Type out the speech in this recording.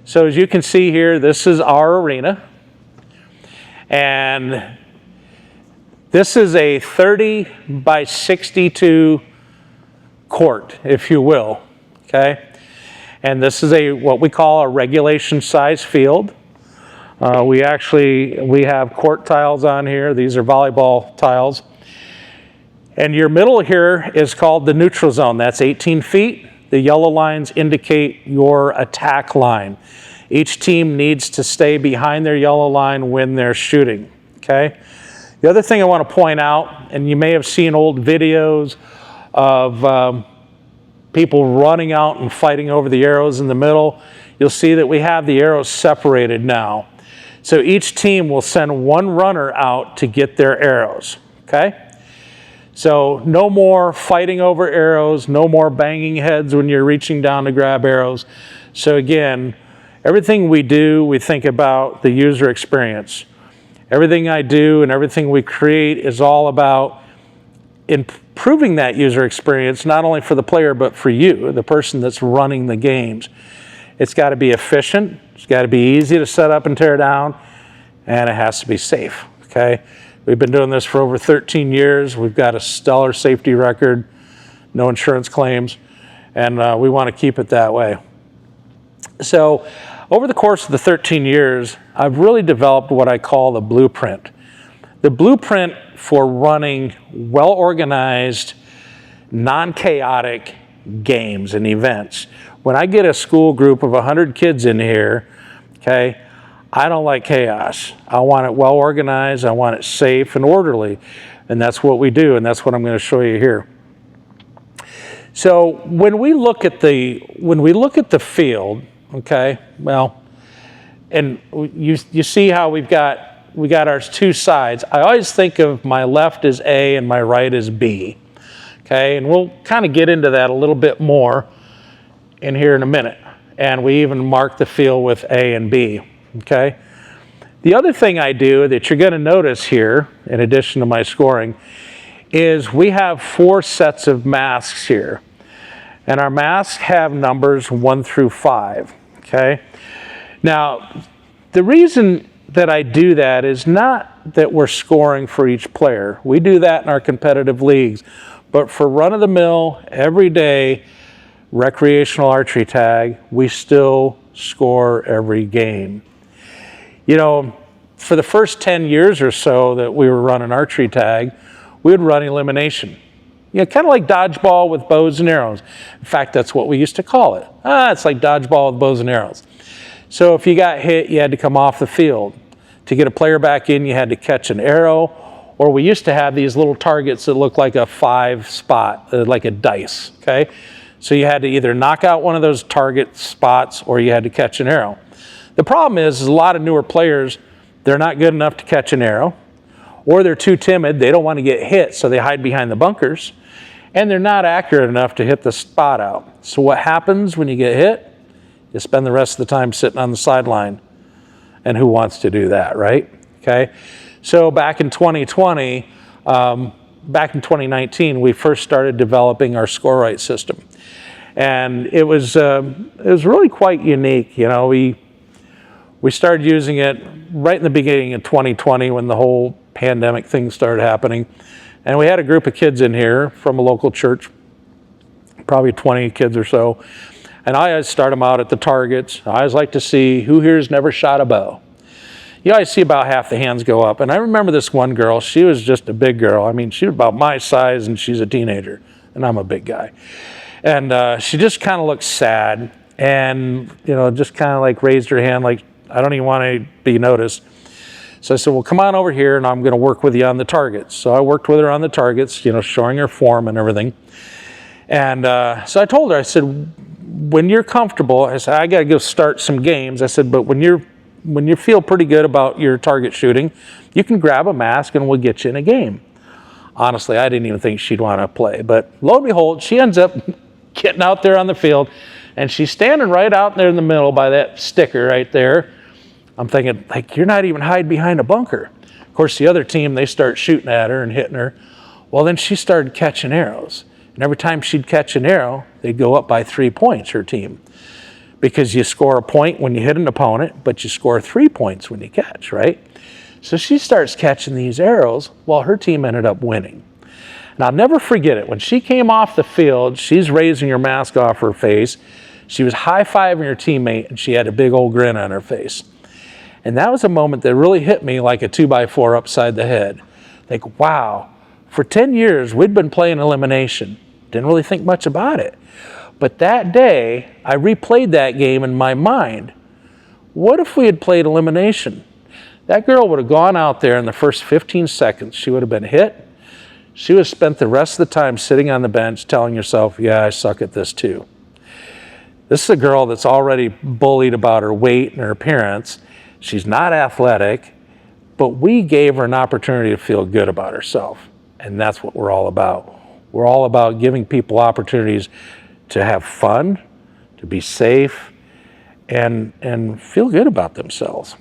So as you can see here, this is our arena. And this is a 30 by 62 court, if you will, okay? And this is what we call a regulation size field. We have court tiles on here. These are volleyball tiles. And your middle here is called the neutral zone. That's 18 feet. The yellow lines indicate your attack line. Each team needs to stay behind their yellow line when they're shooting, okay? The other thing I want to point out, and you may have seen old videos of people running out and fighting over the arrows in the middle. You'll see that we have the arrows separated now. So each team will send one runner out to get their arrows, okay? So no more fighting over arrows, no more banging heads when you're reaching down to grab arrows. So again, everything we do, we think about the user experience. Everything I do and everything we create is all about improving that user experience, not only for the player, but for you, the person that's running the games. It's got to be efficient, it's got to be easy to set up and tear down, and it has to be safe, okay? We've been doing this for over 13 years. We've got a stellar safety record, no insurance claims, and we want to keep it that way. So over the course of the 13 years, I've really developed what I call the blueprint. The blueprint for running well-organized, non-chaotic games and events. When I get a school group of 100 kids in here, okay, I don't like chaos. I want it well organized, I want it safe and orderly, and that's what we do, and that's what I'm going to show you here. So when we look at the field, okay, well, and you see how we got our two sides. I always think of my left as A and my right as B, okay, and we'll kind of get into that a little bit more in here in a minute, and we even mark the field with A and B. Okay. The other thing I do that you're going to notice here, in addition to my scoring, is we have 4 sets of masks here. And our masks have numbers 1 through 5. Okay. Now, the reason that I do that is not that we're scoring for each player. We do that in our competitive leagues. But for run-of-the-mill, everyday recreational archery tag, we still score every game. You know, for the first 10 years or so that we were running archery tag, we would run elimination. You know, kind of like dodgeball with bows and arrows. In fact, that's what we used to call it. It's like dodgeball with bows and arrows. So if you got hit, you had to come off the field. To get a player back in, you had to catch an arrow, or we used to have these little targets that looked like a 5 spot, like a dice, okay? So you had to either knock out one of those target spots or you had to catch an arrow. The problem is a lot of newer players, they're not good enough to catch an arrow, or they're too timid, they don't want to get hit, so they hide behind the bunkers, and they're not accurate enough to hit the spot out. So what happens when you get hit? You spend the rest of the time sitting on the sideline. And who wants to do that, right? Okay. So back in 2020, back in 2019, we first started developing our score right system. And it was really quite unique. You know, we started using it right in the beginning of 2020 when the whole pandemic thing started happening. And we had a group of kids in here from a local church, probably 20 kids or so. And I always start them out at the targets. I always like to see who here's never shot a bow. You always see about half the hands go up. And I remember this one girl, she was just a big girl. I mean, she was about my size and she's a teenager and I'm a big guy. And she just kind of looked sad and, you know, just kind of like raised her hand like, I don't even want to be noticed. So I said, well, come on over here and I'm going to work with you on the targets. So I worked with her on the targets, you know, showing her form and everything. And so I told her, I said, when you're comfortable, I said, I got to go start some games. I said, but when you feel pretty good about your target shooting, you can grab a mask and we'll get you in a game. Honestly, I didn't even think she'd want to play. But lo and behold, she ends up getting out there on the field, and she's standing right out there in the middle by that sticker right there. I'm thinking, like, you're not even hiding behind a bunker. Of course, the other team, they start shooting at her and hitting her. Well, then she started catching arrows. And every time she'd catch an arrow, they'd go up by 3 points, her team. because you score a point when you hit an opponent, but you score 3 points when you catch, right? So she starts catching these arrows while her team ended up winning. And I'll never forget it. When she came off the field, she's raising her mask off her face. She was high-fiving her teammate, and she had a big old grin on her face. And that was a moment that really hit me like a 2x4 upside the head. Like, wow, for 10 years, we'd been playing elimination. Didn't really think much about it. But that day, I replayed that game in my mind. What if we had played elimination? That girl would have gone out there in the first 15 seconds. She would have been hit. She would have spent the rest of the time sitting on the bench telling herself, yeah, I suck at this too. This is a girl that's already bullied about her weight and her appearance. She's not athletic, but we gave her an opportunity to feel good about herself. And that's what we're all about. We're all about giving people opportunities to have fun, to be safe, and feel good about themselves.